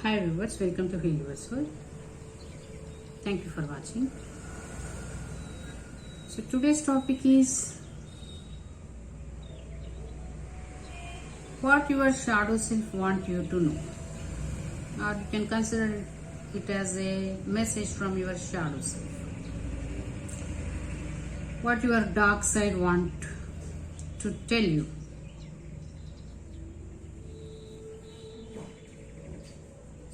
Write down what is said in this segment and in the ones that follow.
Hi viewers, welcome to Healursoul. Thank you for watching. So today's topic is what your shadow self want you to know, or you can consider it as a message from your shadow self. What your dark side want to tell you.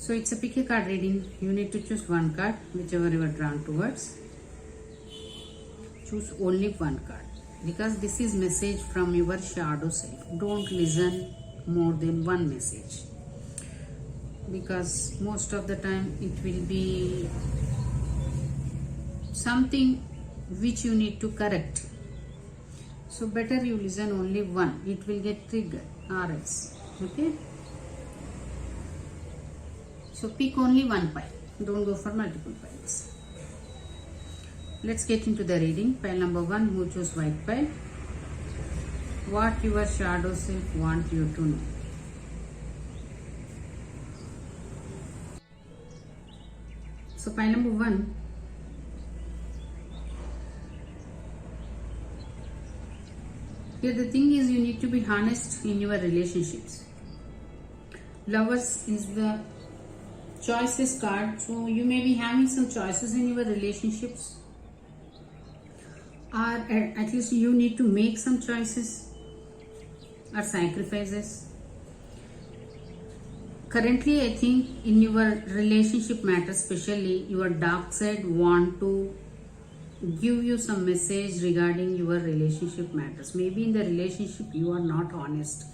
So it's a pick a card reading. You need to choose one card, whichever you are drawn towards. Choose only one card because this is message from your shadow self. Don't listen more than one message because most of the time it will be something which you need to correct. So better you listen only one. It will get triggered or else. Okay. So pick only one pile. Don't go for multiple piles. Let's get into the reading. Pile number 1, who choose white pile. What your shadow self want you to know. So pile number 1. Here the thing is you need to be honest in your relationships. Lovers is the choices card, so you may be having some choices in your relationships, or at least you need to make some choices or sacrifices. Currently I think in your relationship matter, especially your dark side want to give you some message regarding your relationship matters. Maybe in the relationship you are not honest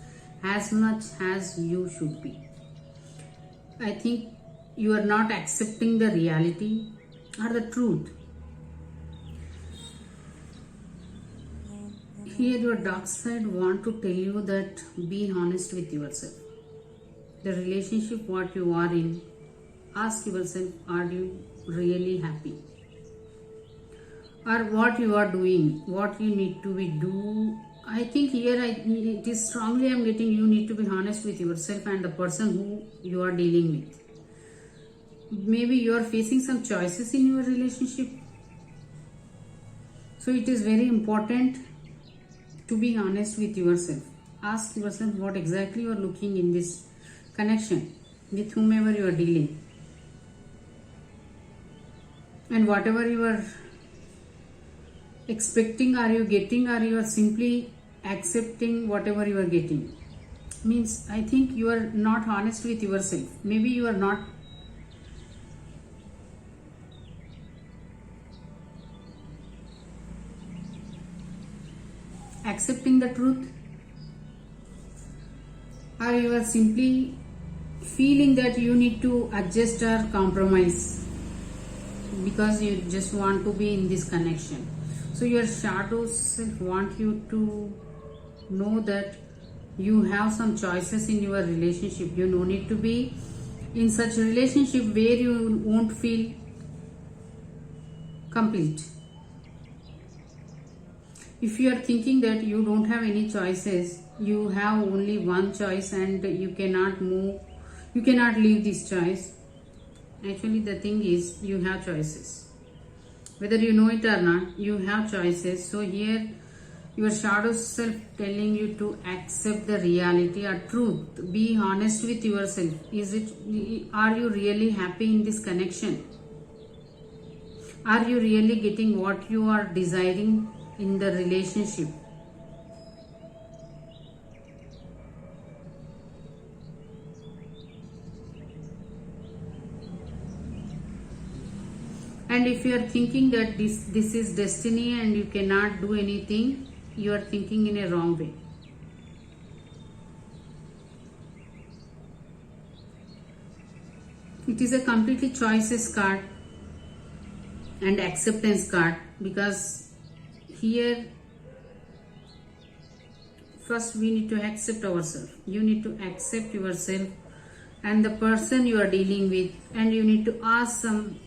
as much as you should be. I think you are not accepting the reality or the truth. Here your dark side want to tell you that be honest with yourself. The relationship what you are in, ask yourself, are you really happy? Or what you are doing, what you need to be do. I think here it is strongly I'm getting you need to be honest with yourself and the person who you are dealing with. Maybe you are facing some choices in your relationship. So it is very important to be honest with yourself. Ask yourself what exactly you are looking in this connection with whomever you are dealing. And whatever you are expecting, are you getting, or you are simply accepting whatever you are getting? Means I think you are not honest with yourself. Maybe you are not accepting the truth, or you are simply feeling that you need to adjust or compromise because you just want to be in this connection. So your shadow self want you to know that you have some choices in your relationship. You no need to be in such a relationship where you won't feel complete. If you are thinking that you don't have any choices, you have only one choice and you cannot move, you cannot leave this choice. Actually the thing is you have choices. Whether you know it or not, you have choices. So here your shadow self telling you to accept the reality or truth. Be honest with yourself. Are you really happy in this connection? Are you really getting what you are desiring in the relationship? And if you are thinking that this is destiny and you cannot do anything, you are thinking in a wrong way. It is a completely choices card and acceptance card, because here first we need to accept ourselves. You need to accept yourself and the person you are dealing with, and you need to ask some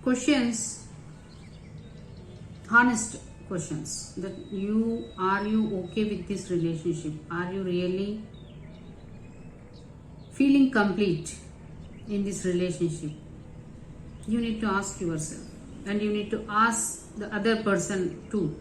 questions, honest questions, that are you okay with this relationship? Are you really feeling complete in this relationship, you need to ask yourself, and you need to ask the other person too.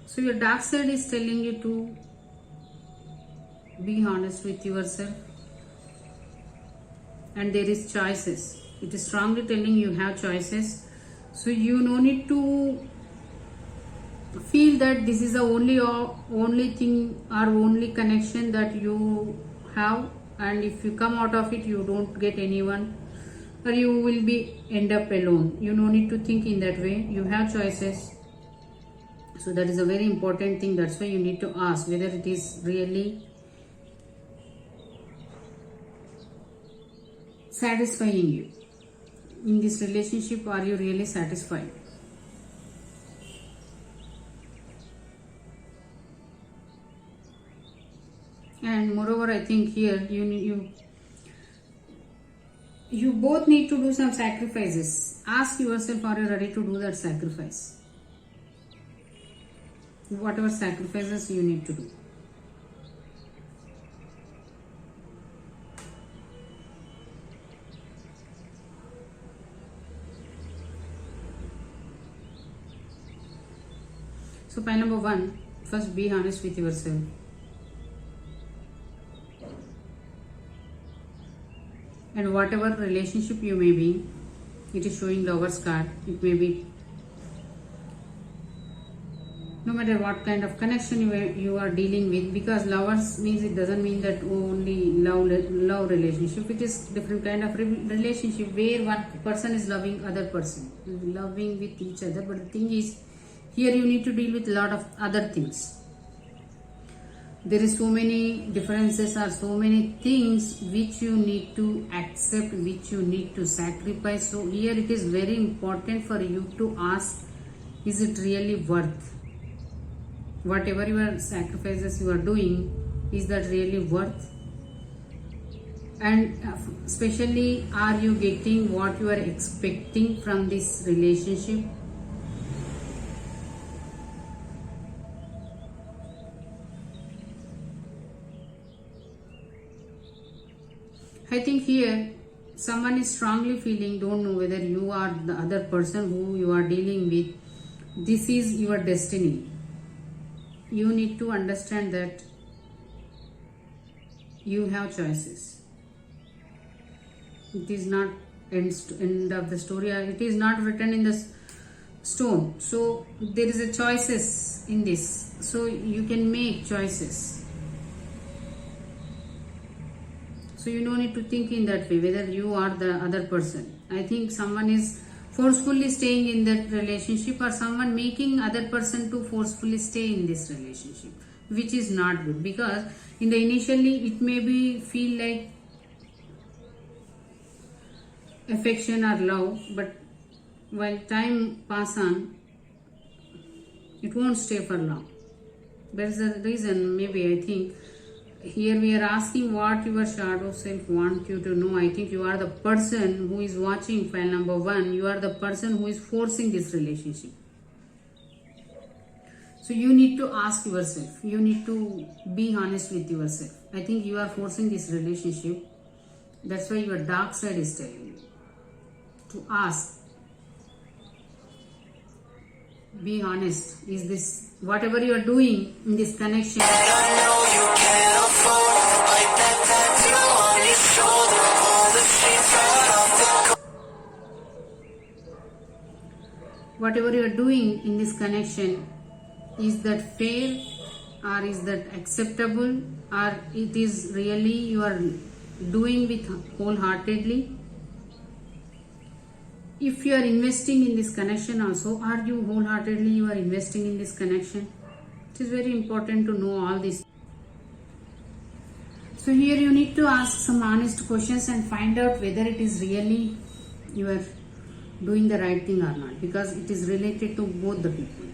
So your dark side is telling you to be honest with yourself, and there is choices. It is strongly telling you have choices. So you no need to feel that this is the only thing or only connection that you have, and if you come out of it you don't get anyone, or you will be end up alone. You no need to think in that way. You have choices. So that is a very important thing. That's why you need to ask whether it is really satisfying you in this relationship. Are you really satisfied? And moreover, I think here you both need to do some sacrifices. Ask yourself, are you ready to do that sacrifice? Whatever sacrifices you need to do. So point number 1, first be honest with yourself. And whatever relationship you may be, it is showing Lover's card. It may be, no matter what kind of connection you are dealing with, because lovers means, it doesn't mean that only love relationship. It is different kind of relationship where one person is loving other person, loving with each other. But the thing is, here you need to deal with a lot of other things. There is so many differences or so many things which you need to accept, which you need to sacrifice. So here it is very important for you to ask, is it really worth? Whatever your sacrifices you are doing, is that really worth? And especially, are you getting what you are expecting from this relationship? I think here someone is strongly feeling, don't know whether you are the other person who you are dealing with. This is your destiny. You need to understand that you have choices. It is not end of the story. It is not written in the stone. So there is a choices in this. So you can make choices. So you don't need to think in that way, whether you are the other person. I think someone is forcefully staying in that relationship, or someone making other person to forcefully stay in this relationship, which is not good, because in the initially it may be feel like affection or love, but while time pass on, it won't stay for long. That's the reason, maybe I think here we are asking what your shadow self wants you to know. I think you are the person who is watching file number 1. You are the person who is forcing this relationship. So you need to ask yourself. You need to be honest with yourself. I think you are forcing this relationship. That's why your dark side is telling you to ask. Be honest. Is this whatever you are doing in this connection? Whatever you are doing in this connection, is that fair, or is that acceptable, or it is really you are doing with wholeheartedly? If you are investing in this connection also, are you wholeheartedly you are investing in this connection? It is very important to know all this. So here you need to ask some honest questions and find out whether it is really you are doing the right thing or not, because it is related to both the people.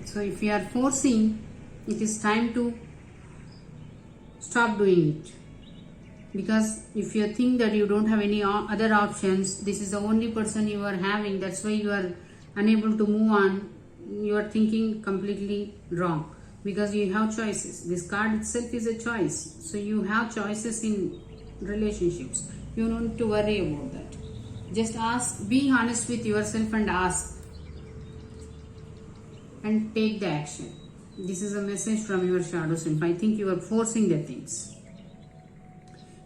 So if you are forcing, it is time to stop doing it. Because if you think that you don't have any other options, this is the only person you are having, that's why you are unable to move on. You are thinking completely wrong, because you have choices. This card itself is a choice. So you have choices in relationships. You don't need to worry about that. Just ask, be honest with yourself and ask, and take the action. This is a message from your shadow self. I think you are forcing the things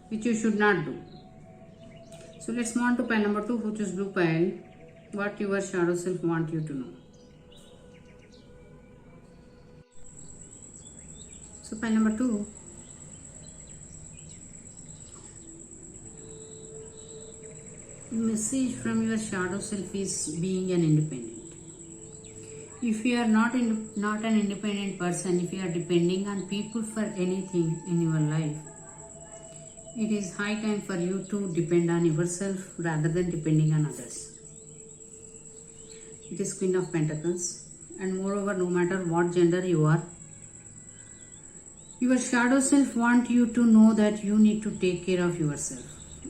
which you should not do. So let's move on to pile number 2, which is blue pile. What your shadow self want you to know. So pile number 2. Message from your shadow self is being an independent. If you are not an independent person, if you are depending on people for anything in your life, it is high time for you to depend on yourself rather than depending on others. It is Queen of Pentacles, and moreover, no matter what gender you are, your shadow self wants you to know that you need to take care of yourself.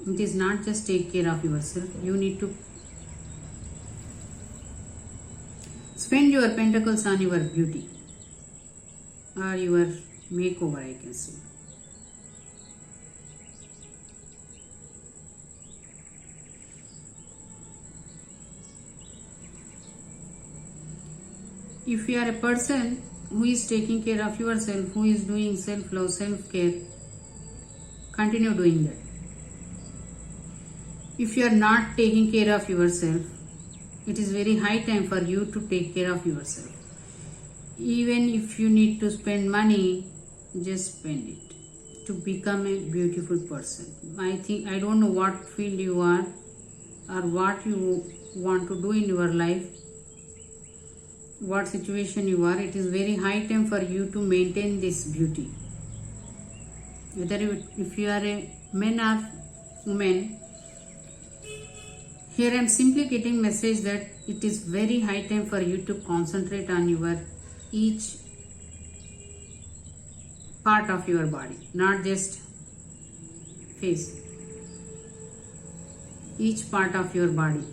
It is not just take care of yourself, you need to spend your pentacles on your beauty or your makeover, I can say. If you are a person who is taking care of yourself, who is doing self-love, self-care, continue doing that. If you are not taking care of yourself, it is very high time for you to take care of yourself. Even if you need to spend money, just spend it to become a beautiful person. I don't know what field you are or what you want to do in your life, what situation you are. It is very high time for you to maintain this beauty. If you are a man or woman, here I am simply getting message that it is very high time for you to concentrate on your each part of your body, not just face. Each part of your body,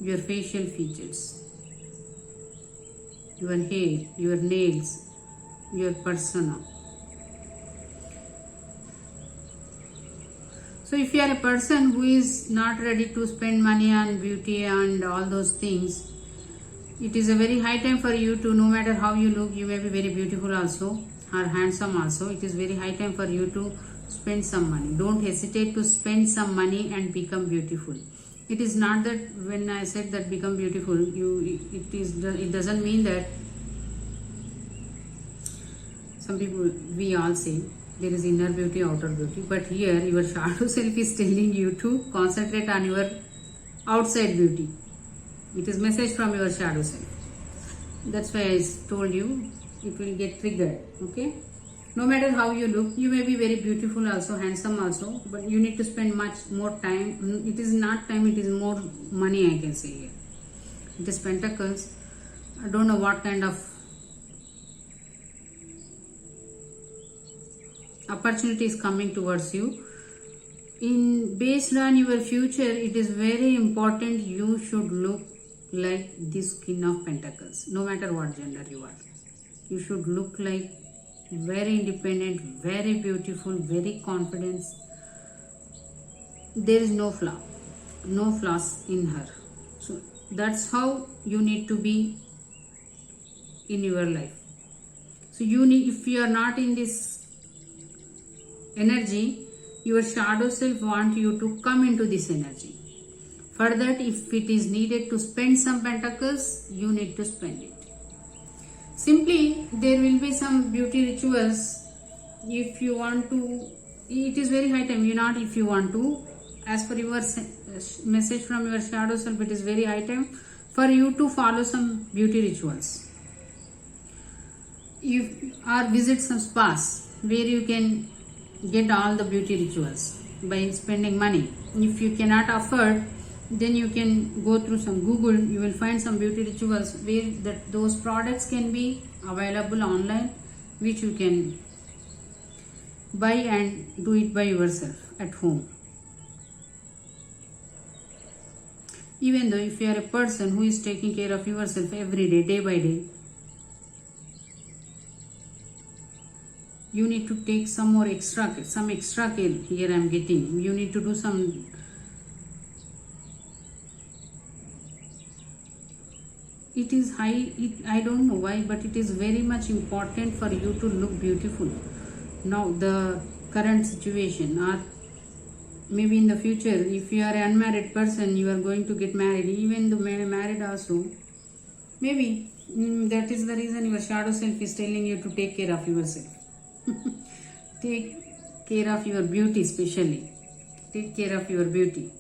your facial features, your hair, your nails, your persona. So if you are a person who is not ready to spend money on beauty and all those things, it is a very high time for you to, no matter how you look, you may be very beautiful also or handsome also. It is very high time for you to spend some money. Don't hesitate to spend some money and become beautiful. It is not that when I said that become beautiful, it doesn't mean that some people, we all say there is inner beauty, outer beauty, but here your shadow self is telling you to concentrate on your outside beauty. It is message from your shadow self. That's why I told you it will get triggered. Okay, no matter how you look, you may be very beautiful also, handsome also, but you need to spend much more time. It is not time, it is more money, I can say here. It is Pentacles. I don't know what kind of opportunity is coming towards you. Based on your future, it is very important you should look like this Queen of Pentacles, no matter what gender you are. You should look like very independent, very beautiful, very confident. There is no flaw, no flaws in her. So that's how you need to be in your life. So if you are not in this energy, your shadow self wants you to come into this energy. For that, if it is needed to spend some pentacles, you need to spend it. Simply, there will be some beauty rituals. If you want to, it is very high time. If you want to, as per your message from your shadow self, it is very high time for you to follow some beauty rituals. Or visit some spas where you can get all the beauty rituals by spending money. If you cannot afford, then you can go through some Google. You will find some beauty rituals where those products can be available online, which you can Buy and do it by yourself at home. Even though if you are a person who is taking care of yourself every day, day by day, you need to take some extra care. Here I am getting. You need to do some. It is high. I don't know why, but it is very much important for you to look beautiful. Now the current situation, or maybe in the future, if you are an unmarried person, you are going to get married. Even though married also, maybe that is the reason your shadow self is telling you to take care of yourself. Take care of your beauty, especially. Take care of your beauty.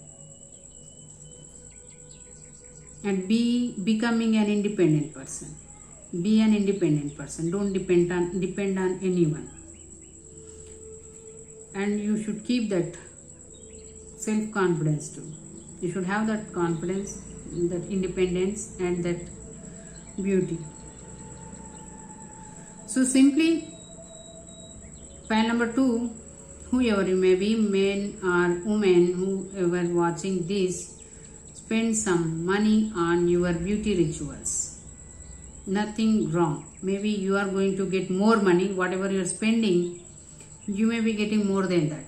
And be becoming an independent person. Be an independent person. Don't depend on anyone. And you should keep that self-confidence too. You should have that confidence, that independence, and that beauty. So simply, pile number 2, whoever you may be, men or women, whoever watching this, spend some money on your beauty rituals. Nothing wrong. Maybe you are going to get more money. Whatever you are spending, you may be getting more than that.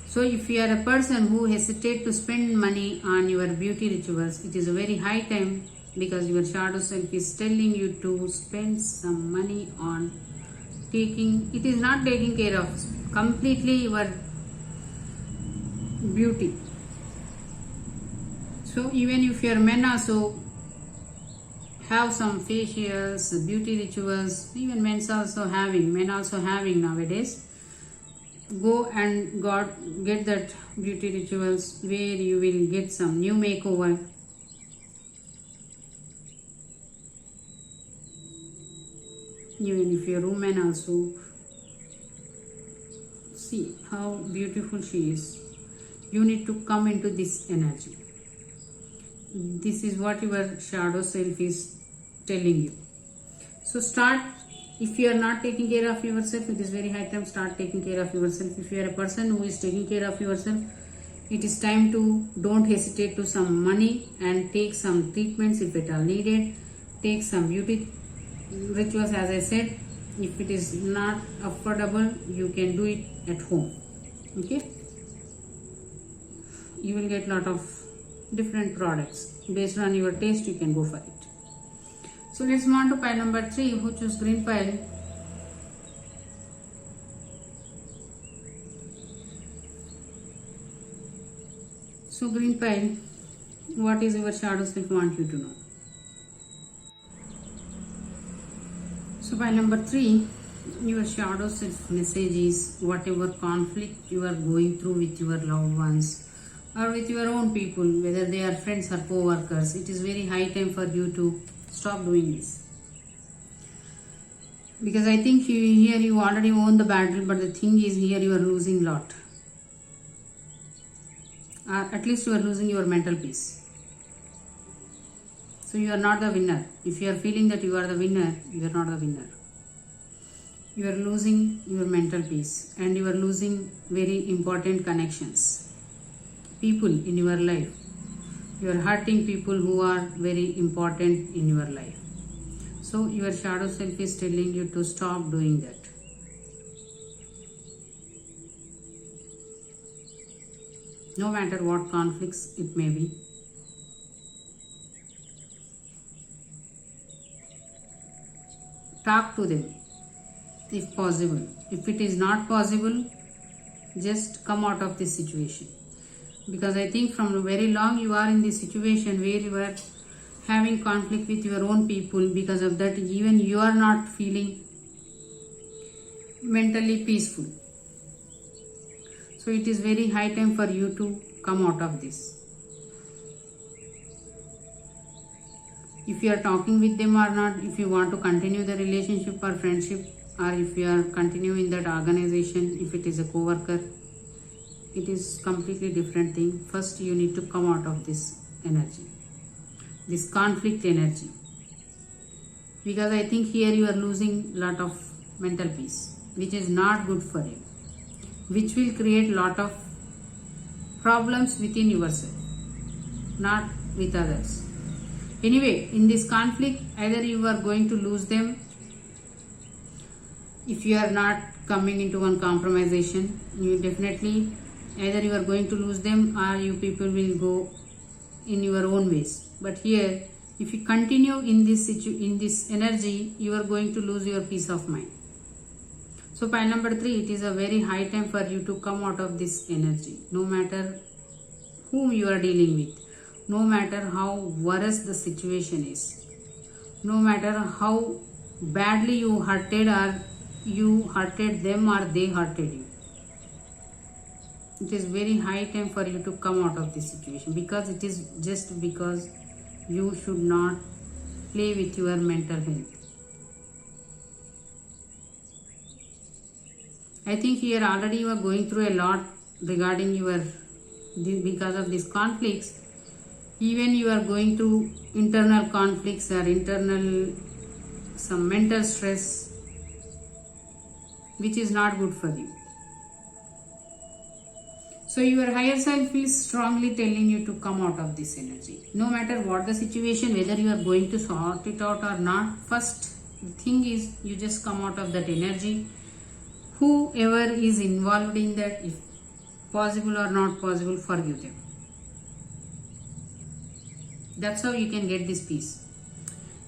So if you are a person who hesitate to spend money on your beauty rituals, it is a very high time, because your shadow self is telling you to spend some money on it is not taking care of completely your beauty. So even if you are men also have some facials, beauty rituals, even men also having nowadays. Go and get that beauty rituals where you will get some new makeover. Even if you're a woman also, see how beautiful she is. You need to come into this energy. This is what your shadow self is telling you. So start. If you are not taking care of yourself, it is very high time start taking care of yourself. If you are a person who is taking care of yourself, it is time to don't hesitate to some money and take some treatments if at all needed. Take some beauty rituals, as I said. If it is not affordable, you can do it at home. Okay, you will get lot of different products based on your taste. You can go for it. So let's move on to pile number 3, who choose green pile. So green pile, what is your shadow self want you to know? So pile number 3, your shadow self message is whatever conflict you are going through with your loved ones or with your own people, whether they are friends or co-workers, it is very high time for you to stop doing this. Because I think here you already won the battle, but the thing is here you are losing a lot. Or at least you are losing your mental peace. So you are not the winner. If you are feeling that you are the winner, you are not the winner. You are losing your mental peace and you are losing very important connections. People in your life. You are hurting people who are very important in your life. So your shadow self is telling you to stop doing that. No matter what conflicts it may be. Talk to them if possible. If it is not possible, just come out of this situation. Because I think from very long you are in this situation where you are having conflict with your own people. Because of that, even you are not feeling mentally peaceful. So it is very high time for you to come out of this. If you are talking with them or not, if you want to continue the relationship or friendship, or if you are continuing that organization, if it is a co-worker, it is completely different thing. First you need to come out of this energy, this conflict energy, because I think here you are losing lot of mental peace. which is not good for you, which will create lot of problems within yourself, not with others. Anyway, in this conflict, either you are going to lose them if you are not coming into one compromisation. You definitely, either you are going to lose them or you people will go in your own ways. But here, if you continue in this energy, you are going to lose your peace of mind. So pile number 3, it is a very high time for you to come out of this energy. No matter whom you are dealing with, no matter how worse the situation is, no matter how badly you hurted, or you hurted them or they hurted you, it is very high time for you to come out of this situation, because it is just because you should not play with your mental health. I think here already you are going through a lot regarding because of these conflicts. Even you are going through internal conflicts or some mental stress, which is not good for you. So your higher self is strongly telling you to come out of this energy. No matter what the situation, whether you are going to sort it out or not, first the thing is you just come out of that energy. Whoever is involved in that, if possible or not possible, forgive them. That's how you can get this peace.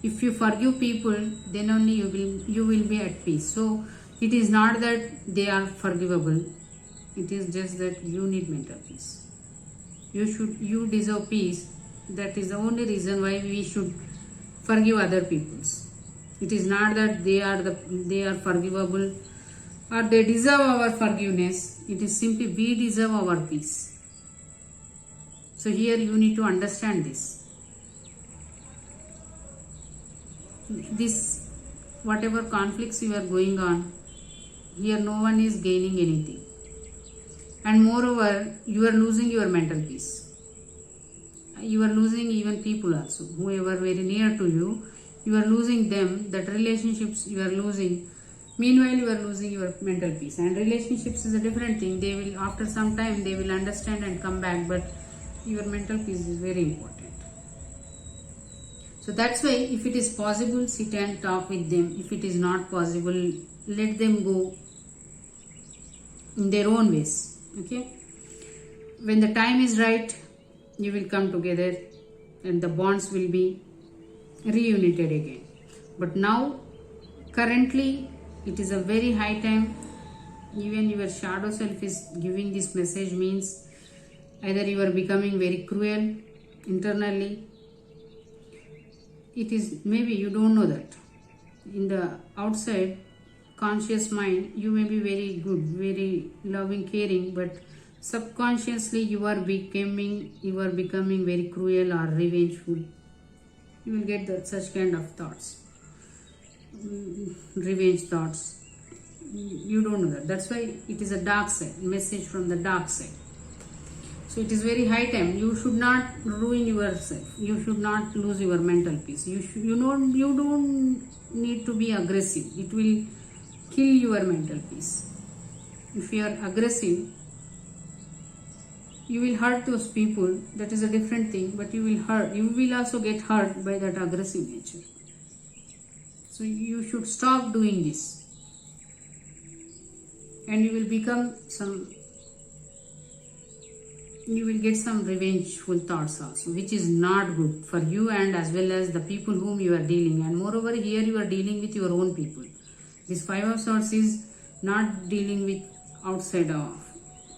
If you forgive people, then only you will be at peace. So it is not that they are forgivable. It is just that you need mental peace. You deserve peace. That is the only reason why we should forgive other peoples. It is not that they are forgivable or they deserve our forgiveness. It is simply we deserve our peace. So here you need to understand this. Whatever conflicts you are going on, here no one is gaining anything. And moreover, you are losing your mental peace. You are losing even people also, whoever very near to you. You are losing them, that relationships you are losing. Meanwhile, you are losing your mental peace. And relationships is a different thing. They will, after some time, they will understand and come back. But your mental peace is very important. So that's why, if it is possible, sit and talk with them. If it is not possible, let them go in their own ways. Okay? When the time is right, you will come together and the bonds will be reunited again. But now, currently, it is a very high time. Even your shadow self is giving this message, means either you are becoming very cruel internally. It is, maybe you don't know that. In the outside conscious mind, you may be very good, very loving, caring, but subconsciously you are becoming very cruel or revengeful. You will get such kind of thoughts, revenge thoughts. You don't know that. That's why it is a dark side, message from the dark side. So it is very high time. You should not ruin yourself. You should not lose your mental peace. You don't need to be aggressive. It will kill your mental peace. If you are aggressive, you will hurt those people. That is a different thing. But you will also get hurt by that aggressive nature. So you should stop doing this. And you will get some revengeful thoughts also, which is not good for you and as well as the people whom you are dealing. And moreover, here you are dealing with your own people. This 5 of Swords is not dealing with outside of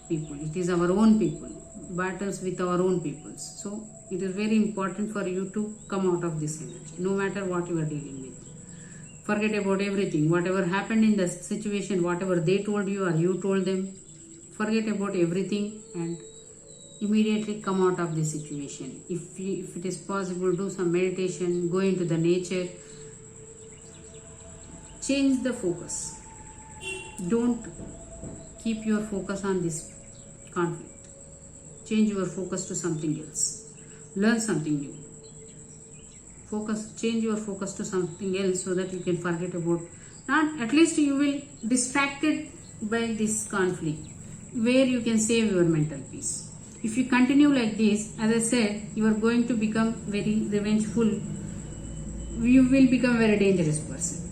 people. It is our own people. Battles with our own peoples. So it is very important for you to come out of this energy, no matter what you are dealing with. Forget about everything. Whatever happened in the situation, whatever they told you or you told them, forget about everything and immediately come out of this situation. If it is possible, do some meditation, go into the nature, change the focus. Don't keep your focus on this conflict. Change your focus to something else. Learn something new. Change your focus to something else so that you can forget about Not, at least you will distracted by this conflict, where you can save your mental peace. If you continue like this, as I said, you are going to become very revengeful. You will become a very dangerous person.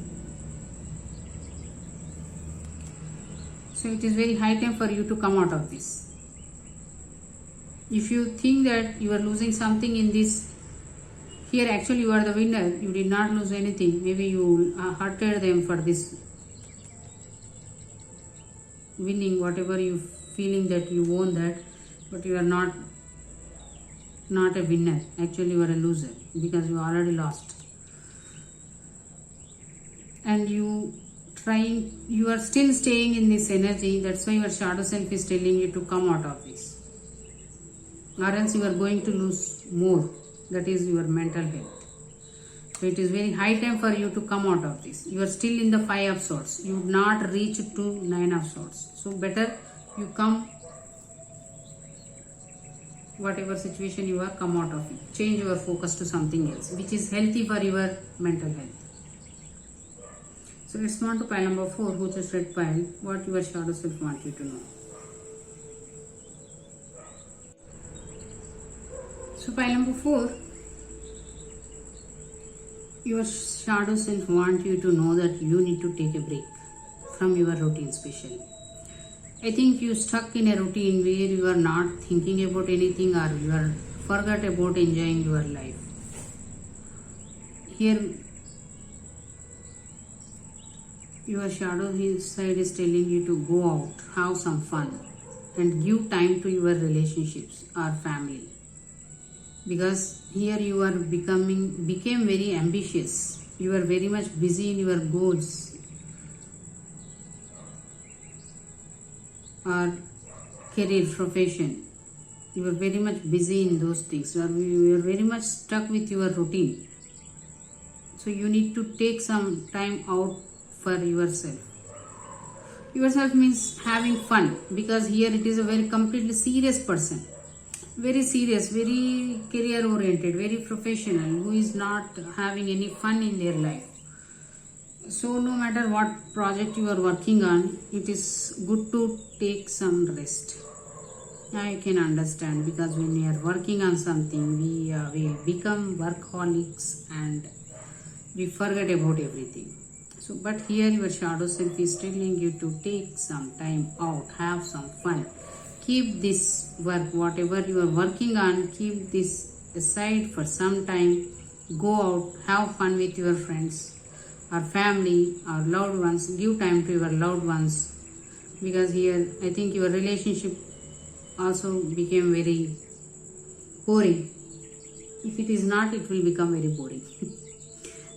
So it is very high time for you to come out of this. If you think that you are losing something in this, here actually you are the winner. You did not lose anything. Maybe you hurted them for this winning, whatever you feeling that you won that, but you are not a winner. Actually you are a loser because you already lost. And you are still staying in this energy. That's why your shadow self is telling you to come out of this, or else you are going to lose more. That is your mental health. So it is very high time for you to come out of this. You are still in the 5 of swords. You would not reach to 9 of swords. So better you come, whatever situation you are, come out of it. Change your focus to something else, which is healthy for your mental health. So let's move on to pile number 4, which is red pile. What your shadow self wants you to know. So pile number 4, your shadow self wants you to know that you need to take a break from your routine especially. I think you stuck in a routine where you are not thinking about anything, or you are forgot about enjoying your life. Here your shadow side is telling you to go out, have some fun, and give time to your relationships or family. Because here you are became very ambitious. You are very much busy in your goals or career, profession. You are very much busy in those things. You are very much stuck with your routine. So you need to take some time out for yourself. Yourself means having fun, because here it is a very completely serious person. Very serious, very career oriented, very professional, who is not having any fun in their life. So no matter what project you are working on, it is good to take some rest. I can understand, because when we are working on something, we will become workaholics and we forget about everything. So, but here your shadow self is telling you to take some time out, have some fun. Keep this work, whatever you are working on, keep this aside for some time. Go out, have fun with your friends or family or loved ones. Give time to your loved ones, because here I think your relationship also became very boring. If it is not, it will become very boring.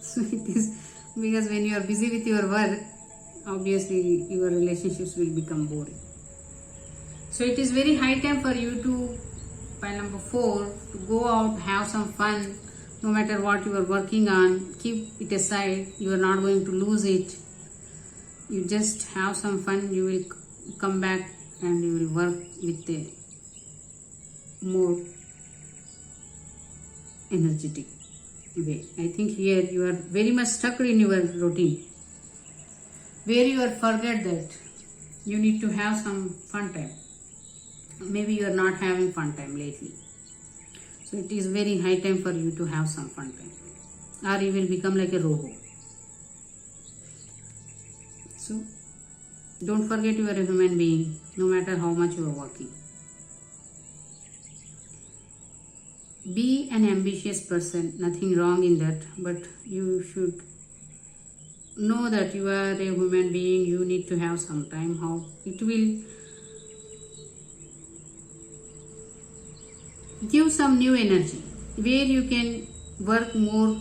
So it is, because when you are busy with your work, obviously your relationships will become boring. So it is very high time for you to, pile number 4, to go out, have some fun. No matter what you are working on, keep it aside. You are not going to lose it. You just have some fun. You will come back and you will work with a more energetic way. I think here you are very much stuck in your routine, where you are forget that you need to have some fun time. Maybe you are not having fun time lately. So it is very high time for you to have some fun time, or you will become like a robot. So don't forget you are a human being, no matter how much you are working. Be an ambitious person, nothing wrong in that, but you should know that you are a human being. You need to have some time. How it will give some new energy, where you can work more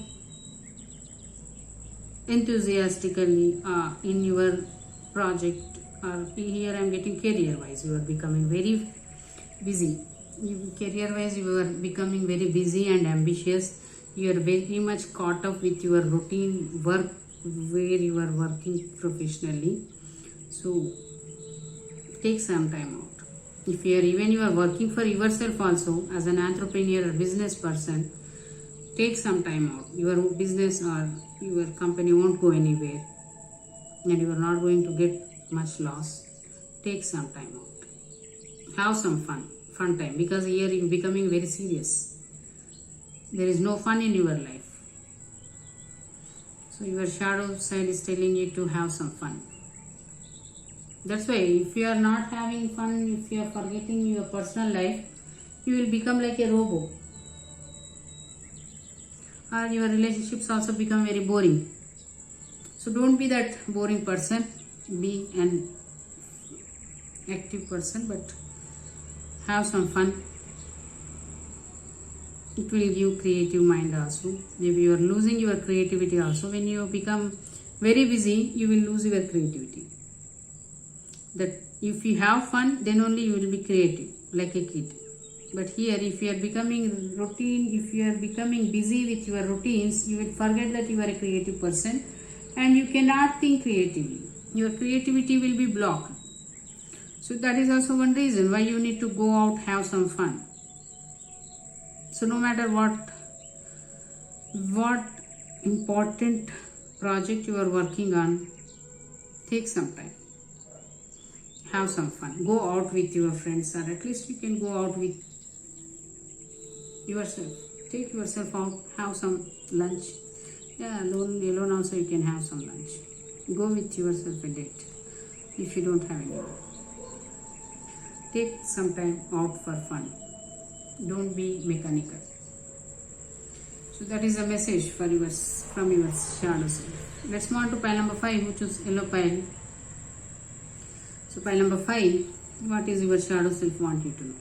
enthusiastically in your project. Here I am getting career wise, you are becoming very busy. Career wise you are becoming very busy and ambitious. You are very much caught up with your routine work, where you are working professionally. So take some time out. If you are working for yourself also, as an entrepreneur or business person, take some time out. Your business or your company won't go anywhere. and you are not going to get much loss. Take some time out. Have some fun time, because here you are becoming very serious. There is no fun in your life. So your shadow side is telling you to have some fun. That's why if you are not having fun, if you are forgetting your personal life, you will become like a robot. Or your relationships also become very boring. So don't be that boring person. Be an active person, but have some fun. It will give creative mind also. Maybe you are losing your creativity also. When you become very busy, you will lose your creativity. That if you have fun, then only you will be creative, like a kid. But here, if you are becoming routine, if you are becoming busy with your routines, you will forget that you are a creative person and you cannot think creatively. Your creativity will be blocked. So that is also one reason why you need to go out, have some fun. So no matter what important project you are working on, take some time. Have some fun. Go out with your friends, or at least you can go out with yourself. Take yourself out, have some lunch. Yeah, alone also you can have some lunch. Go with yourself a date if you don't have anyone. Take some time out for fun. Don't be mechanical. So that is a message for yours from your shadow self. Let's move on to pile number 5, which is yellow pile. So pile number 5, what is your shadow self want you to know?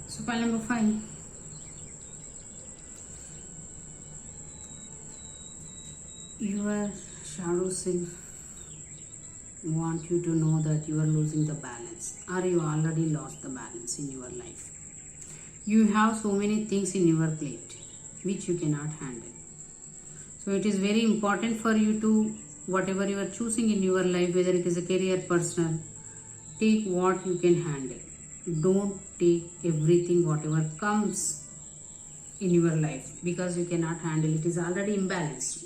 So pile number 5, your shadow self want you to know that you are losing the balance, or you already lost the balance in your life. You have so many things in your plate which you cannot handle. So it is very important for you to, whatever you are choosing in your life, whether it is a career, personal, take what you can handle. Don't take everything whatever comes in your life, because you cannot handle it. Is already imbalanced.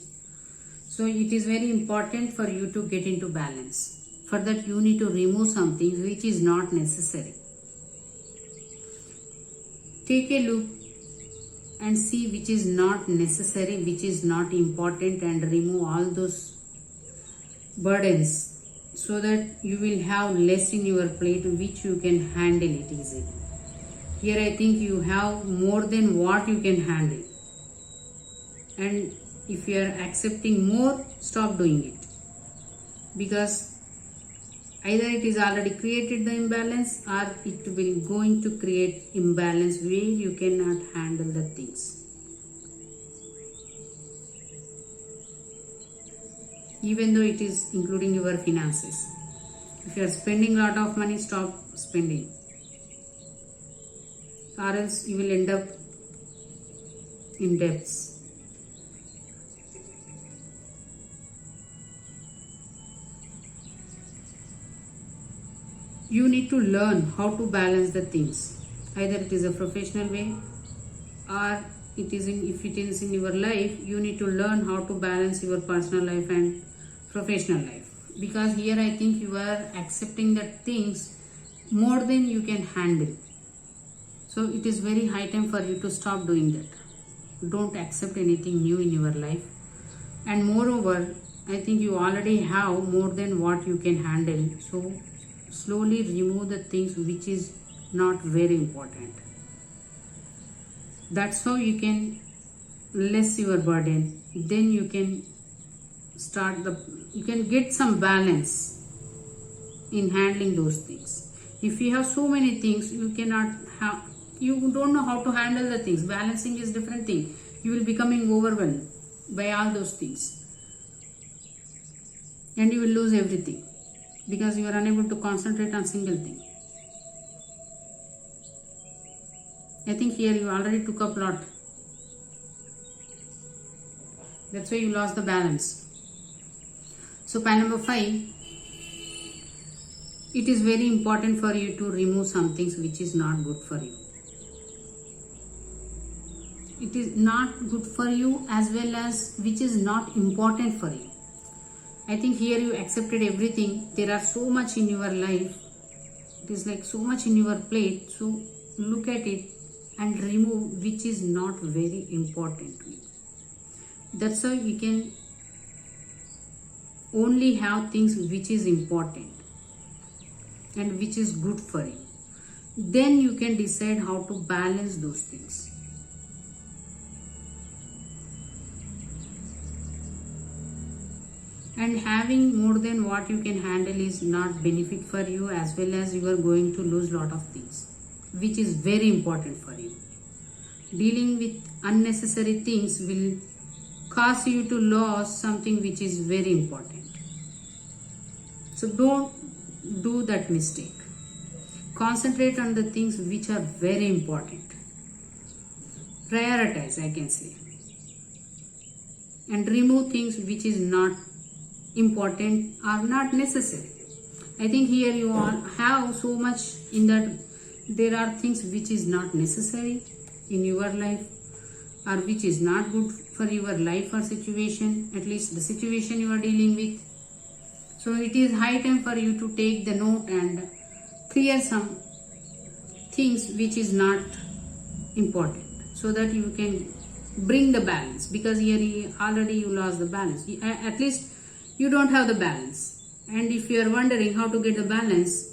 So it is very important for you to get into balance. For that you need to remove something which is not necessary. Take a look and see which is not necessary, which is not important, and remove all those burdens, so that you will have less in your plate which you can handle it easily. Here I think you have more than what you can handle. And if you are accepting more, stop doing it. Because either it is already created the imbalance, or it will going to create imbalance where you cannot handle the things. Even though it is including your finances. If you are spending a lot of money, stop spending. Or else you will end up in debts. You need to learn how to balance the things. Either it is a professional way, or it is if it is in your life, you need to learn how to balance your personal life and professional life. Because here I think you are accepting that things more than you can handle. So it is very high time for you to stop doing that. Don't accept anything new in your life. And moreover, I think you already have more than what you can handle. So slowly remove the things which is not very important. That's how you can less your burden. Then you can you can get some balance in handling those things. If you have so many things, you don't know how to handle the things. Balancing is different thing. You will becoming overwhelmed by all those things, and you will lose everything, because you are unable to concentrate on single thing. I think here you already took up a lot. That's why you lost the balance. So pile number 5, it is very important for you to remove some things which is not good for you. it is not good for you, as well as which is not important for you. I think here you accepted everything. There are so much in your life. It is like so much in your plate. So look at it and remove which is not very important to you. That's how you can only have things which is important and which is good for you. Then you can decide how to balance those things. And having more than what you can handle is not benefit for you, as well as you are going to lose lot of things which is very important for you. Dealing with unnecessary things will cause you to lose something which is very important. So don't do that mistake. Concentrate on the things which are very important. Prioritize, I can say. And remove things which is not important or not necessary. I think here you all have so much in that there are things which is not necessary in your life, or which is not good for your life or situation, at least the situation you are dealing with. So it is high time for you to take the note and clear some things which is not important, so that you can bring the balance, because here already you lost the balance. At least you don't have the balance. And if you are wondering how to get the balance,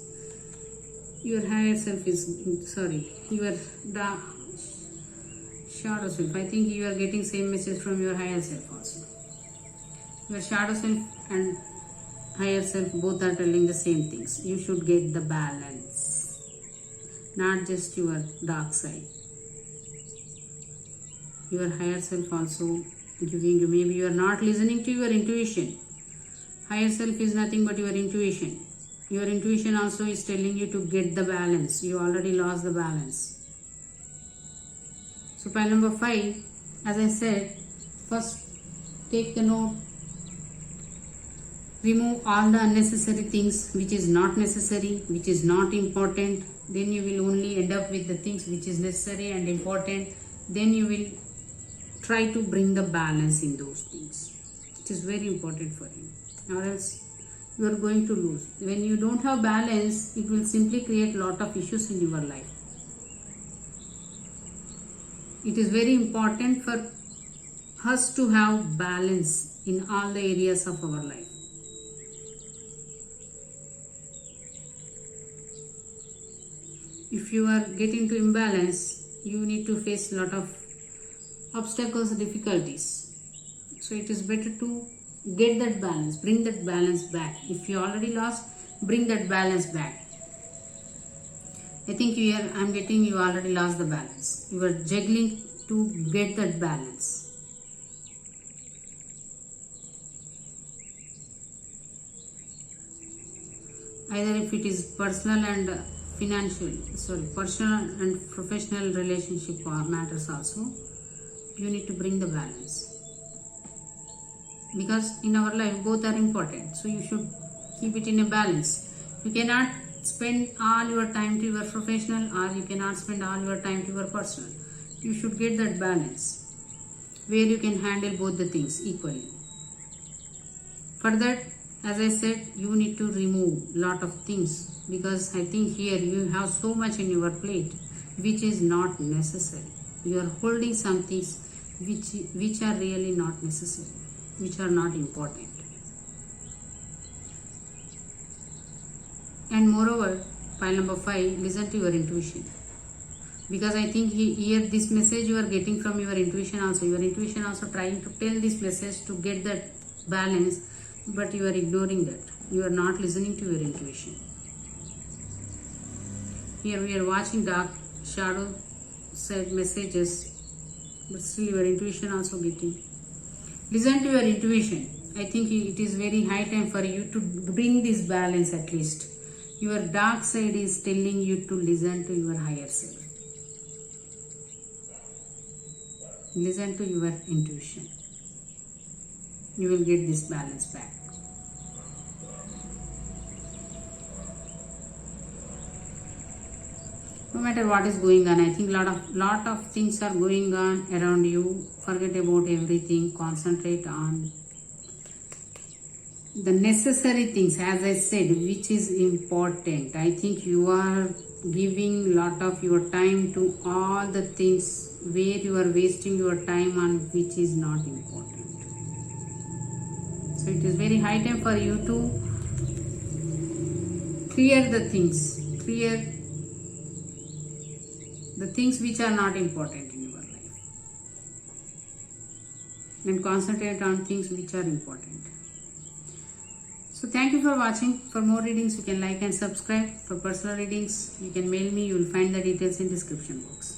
your higher self is, your shadow self. I think you are getting same message from your higher self also. Your shadow self and higher self both are telling the same things. You should get the balance, not just your dark side. Your higher self also giving you, maybe you are not listening to your intuition. Higher self is nothing but your intuition. Your intuition also is telling you to get the balance. You already lost the balance. So pile number 5, as I said, first take the note, remove all the unnecessary things which is not necessary, which is not important. Then you will only end up with the things which is necessary and important. Then you will try to bring the balance in those things. It is very important for you, or else you are going to lose. When you don't have balance, it will simply create lot of issues in your life. It is very important for us to have balance in all the areas of our life. If you are getting to imbalance, you need to face a lot of obstacles, difficulties. So it is better to get that balance, bring that balance back. If you already lost, bring that balance back. I think I'm getting you already lost the balance. You are juggling to get that balance. Either if it is personal and personal and professional relationship matters also, you need to bring the balance. Because in our life both are important, so you should keep it in a balance. You cannot spend all your time to your professional, or you cannot spend all your time to your personal. You should get that balance where you can handle both the things equally. For that, as I said, you need to remove lot of things, because I think here you have so much in your plate which is not necessary. You are holding some things which are really not necessary, which are not important. And moreover, pile number 5, listen to your intuition. Because I think here this message you are getting from your intuition also. Your intuition also trying to tell this message to get that balance, but you are ignoring that. You are not listening to your intuition. Here we are watching dark shadow side messages, but still your intuition also getting. Listen to your intuition. I think it is very high time for you to bring this balance at least. Your dark side is telling you to listen to your higher self. Listen to your intuition. You will get this balance back. No matter what is going on, I think lot of things are going on around you. Forget about everything. Concentrate on the necessary things, as I said, which is important. I think you are giving lot of your time to all the things where you are wasting your time on, which is not important. So it is very high time for you to clear the things which are not important in your life, and concentrate on things which are important. So thank you for watching. For more readings, you can like and subscribe. For personal readings, you can mail me. You will find the details in description box.